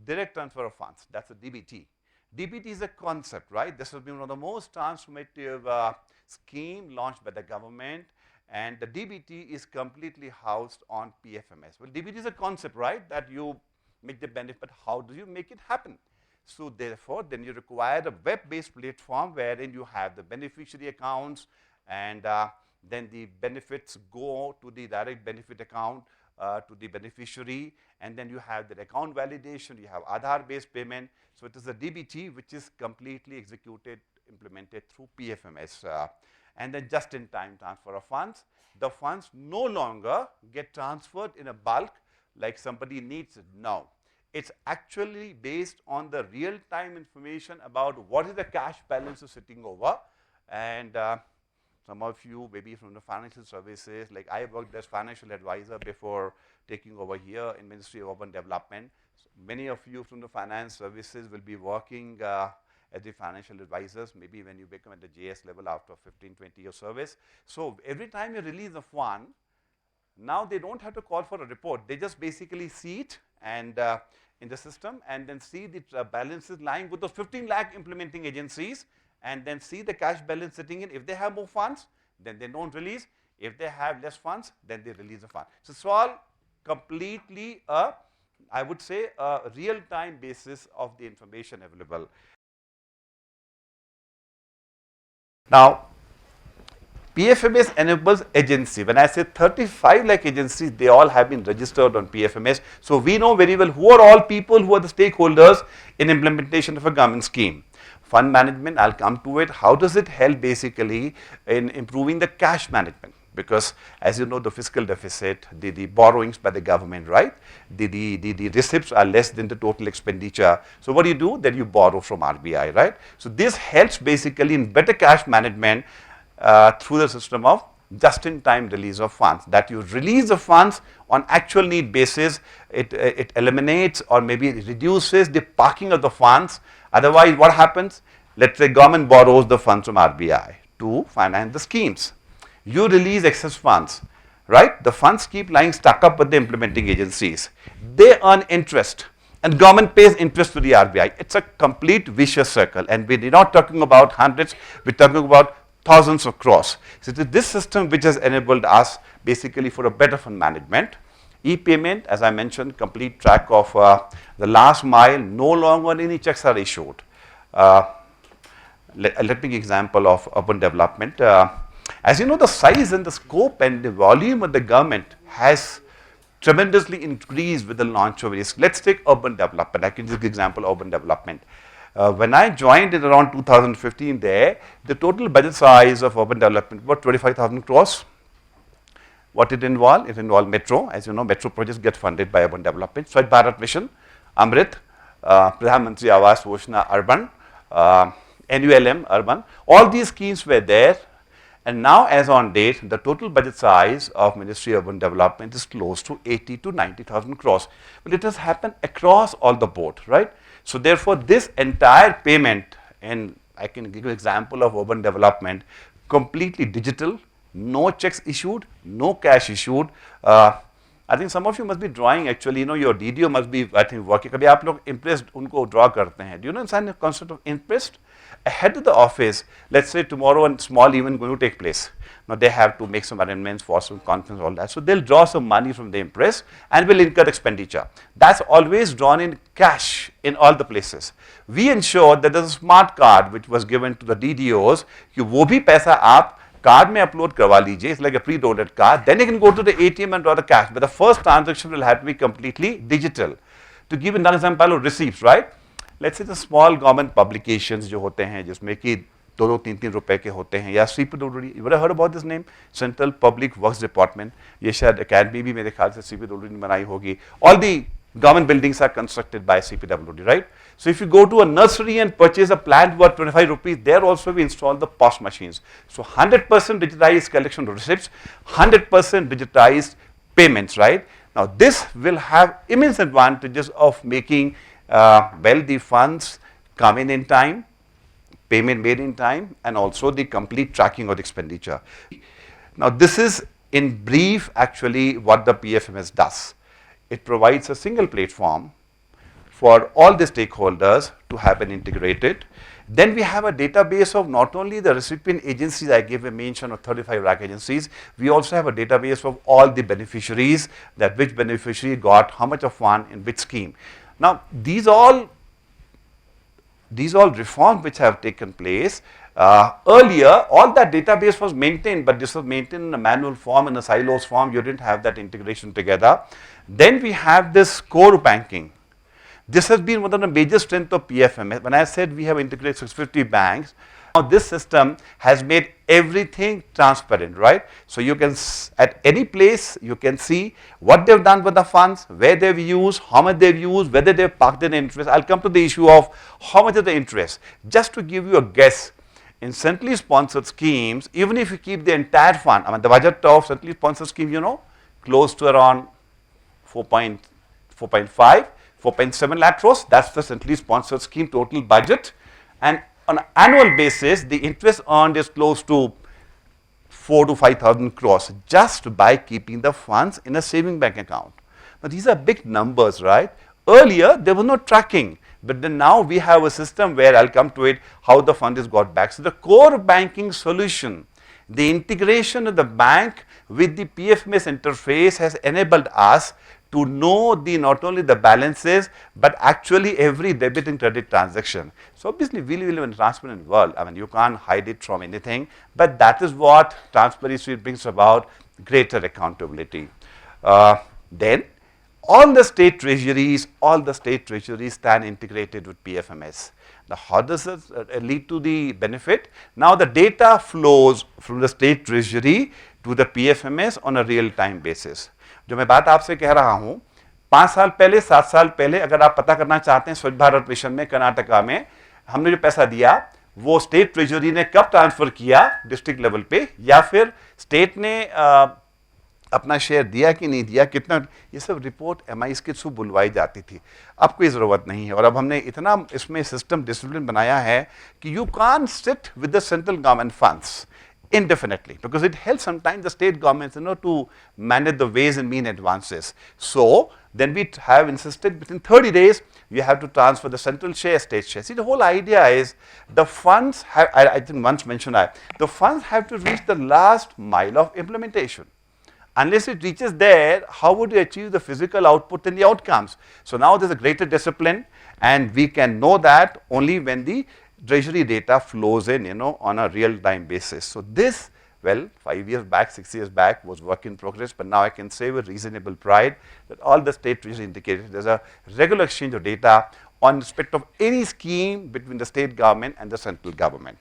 direct transfer of funds. That's a DBT. DBT is a concept, right? This has been one of the most transformative scheme launched by the government, and the DBT is completely housed on PFMS. Well, DBT is a concept, right? That you make the benefit, but how do you make it happen? So therefore, then you require a web-based platform wherein you have the beneficiary accounts, and then the benefits go to the direct benefit account to the beneficiary, and then you have the account validation, you have Aadhaar-based payment. So it is a DBT which is completely executed, implemented through PFMS. And then just-in-time transfer of funds. The funds no longer get transferred in a bulk like somebody needs it now. It's actually based on the real-time information about what is the cash balance sitting over. And some of you maybe from the financial services, like I worked as financial advisor before taking over here in Ministry of Urban Development. So many of you from the finance services will be working as the financial advisors, maybe when you become at the JS level after 15, 20 years service. So every time you release a fund, now they don't have to call for a report. They just basically see it and in the system, and then see the balances lying with those 15 lakh implementing agencies, and then see the cash balance sitting in. If they have more funds, then they don't release. If they have less funds, then they release the fund. So it's all completely I would say a real-time basis of the information available. Now, PFMS enables agency. When I say 35 lakh agencies, they all have been registered on PFMS. So we know very well who are all people who are the stakeholders in implementation of a government scheme. Fund management, I'll come to it. How does it help basically in improving the cash management? Because as you know, the fiscal deficit, the borrowings by the government, right? The receipts are less than the total expenditure. So what do? Then you borrow from RBI, right? So this helps basically in better cash management through the system of just-in-time release of funds. That you release the funds on actual need basis, it eliminates or maybe reduces the parking of the funds. Otherwise, what happens? Let's say government borrows the funds from RBI to finance the schemes. You release excess funds, right? The funds keep lying stuck up with the implementing agencies. They earn interest, and government pays interest to the RBI. It's a complete vicious circle, and we're not talking about hundreds, we're talking about thousands of crores. So it is this system which has enabled us basically for a better fund management. E-payment, as I mentioned, complete track of the last mile, no longer any checks are issued. Let me give an example of urban development. As you know, the size and the scope and the volume of the government has tremendously increased with the launch of this. Let's take urban development. I can just give an example of urban development. When I joined in around 2015 there, the total budget size of urban development was 25,000 crores. What it involved? It involved metro. As you know, metro projects get funded by urban development. Swachh Bharat Mission, Amrit, Pradhan Mantri Awas Yojana Urban, NULM Urban. All these schemes were there. And now, as on date, the total budget size of Ministry of Urban Development is close to 80 to 90,000 crores. But it has happened across all the board, right? So therefore, this entire payment, and I can give you an example of urban development, completely digital, no checks issued, no cash issued. I think some of you must be drawing actually, you know, your DDO must be, I think, working. कभी आप लोग impressed उनको draw करते हैं. Do you understand the concept of impressed? Ahead of the office, let's say tomorrow a small event going to take place. Now they have to make some arrangements for some conference, all that. So they'll draw some money from the impress and will incur expenditure. That's always drawn in cash in all the places. We ensure that there's a smart card which was given to the DDOs कि वो भी पैसा आप card में upload करवा लीजिए. It's like a pre-loaded card. Then you can go to the ATM and draw the cash. But the first transaction will have to be completely digital. To give another example of receipts, right? Let's say the small government publications जो होते हैं जिसमें कि 2-3 रुपए के होते हैं या CPWD, you would have heard about this name, Central Public Works Department. ये शायद Academy भी मेरे ख्याल से CPWD ने बनाई होगी. All the government buildings are constructed by CPWD, right? So if you go to a nursery and purchase a plant worth 25 rupees, there also we install the POS machines. So 100% digitized collection of receipts, 100% digitized payments, right? Now this will have immense advantages of making well, the funds come in time, payment made in time, and also the complete tracking of the expenditure. Now, this is in brief actually what the PFMS does. It provides a single platform for all the stakeholders to have an integrated. Then we have a database of not only the recipient agencies, I gave a mention of 35 lakh agencies, we also have a database of all the beneficiaries, that which beneficiary got how much of fund in which scheme. Now, these all reforms which have taken place, earlier all that database was maintained, but this was maintained in a manual form, in a silos form, you didn't have that integration together. Then we have this core banking. This has been one of the major strengths of PFMS. When I said we have integrated 650 banks, now this system has made everything transparent, right? So you can, at any place, you can see what they've done with the funds, where they've used, how much they've used, whether they've parked in interest. I'll come to the issue of how much is the interest. Just to give you a guess, in centrally sponsored schemes, even if you keep the entire fund, I mean the budget of centrally sponsored scheme, you know, close to around 4.7 lakh crores, that's the centrally sponsored scheme total budget, and on an annual basis the interest earned is close to 4 to 5,000 crores just by keeping the funds in a saving bank account. Now these are big numbers, right? Earlier there was no tracking, but then now we have a system where I'll come to it, how the fund is got back. So the core banking solution, the integration of the bank with the PFMS interface has enabled us to know not only the balances, but actually every debit and credit transaction. So obviously we live in a transparent world. I mean, you can't hide it from anything, but that is what transparency brings about, greater accountability. Then all the state treasuries stand integrated with PFMS. Now how does it lead to the benefit? Now the data flows from the state treasury to the PFMS on a real time basis. जो मैं बात आपसे कह रहा हूं, 5 साल पहले, 7 साल पहले, अगर आप पता करना चाहते हैं स्वच्छ भारत मिशन में कर्नाटका में हमने जो पैसा दिया वो स्टेट ट्रेजरी ने कब ट्रांसफर किया डिस्ट्रिक्ट लेवल पे, या फिर स्टेट ने अपना शेयर दिया कि नहीं दिया, कितना, ये सब रिपोर्ट MIs के थ्रू बुलवाई जाती थी. अब कोई ज़रूरत नहीं है, और अब हमने इतना इसमें सिस्टम डिसिप्लिन बनाया है कि you can sit with the central government funds indefinitely, because it helps sometimes the state governments, you know, to manage the ways and mean advances. So then we have insisted within 30 days you have to transfer the central share, state share. See, the whole idea is the funds have, I think once mentioned the funds have to reach the last mile of implementation. Unless it reaches there, how would you achieve the physical output and the outcomes? So now there's a greater discipline, and we can know that only when the treasury data flows in, you know, on a real time basis. So this, well, 5 years back, 6 years back was work in progress, but now I can say with reasonable pride that all the state treasury indicated there's a regular exchange of data on respect of any scheme between the state government and the central government.